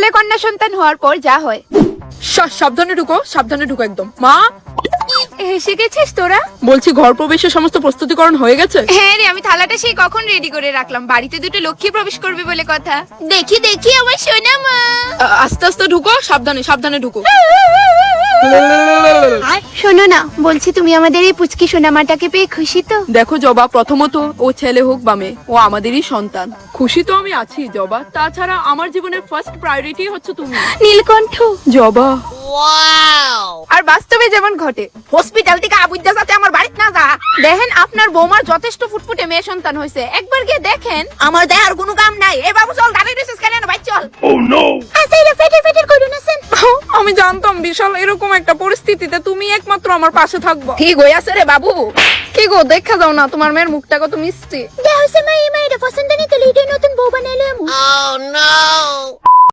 ছেলে কন্যা সন্তান হওয়ার পর যা হয়। সাবধানে ঢুকো একদম। মা, এসে গেছিস তোরা? বলছি ঘর প্রবেশের সমস্ত প্রস্তুতিকরণ হয়ে গেছে? হ্যাঁ রে, আমি থালাটা সেই কখন রেডি করে রাখলাম। বাড়িতে দুটো লক্ষ্মী প্রবেশ করবে বলে কথা। দেখি দেখি আমার সোনা মা। আস্তে আস্তে ঢুকো, সাবধানে ঢুকো। শোনো না, বলছি তুমি আমাদের এই পুচকি সোনামাটাকে পেয়ে খুশি তো? দেখো জবা, প্রথমত ও ছেলে হোক বা মেয়ে, ও আমাদেরই সন্তান। খুশি তো আমি আছি জবা, তাছাড়া আমার জীবনের ফার্স্ট প্রায়োরিটি হচ্ছে তুমি। নীলকণ্ঠ। জবা, আর বাস্তবে যেমন ঘটে, হসপিটাল থেকে আবুদ্দা যাতে আমার বাড়িতে না যা। দেখেন আপনার বৌমার যথেষ্ট ফুটফুটে মেয়ে সন্তান হয়েছে, একবার গিয়ে দেখেন। আমার দেহার কোনো কাম নাই। এ বাবু চল, দাঁড়িয়ে রয়েছিস কেন? ভাই চল। ফেটের করুন আছেন। আমি জানতাম বিশাল এরকম একটা পরিস্থিতিতে তুমি একমাত্র আমার পাশে থাকবা। ঠিক হয়ে আছে রে বাবু। কি গো, দেখা যাও না তোমার মেয়ের মুখটা কত মিষ্টি। দেখ হইছে মাই, এই মাইটা পছন্দ নেই তো লিডে নতুন বউ বানাইলো।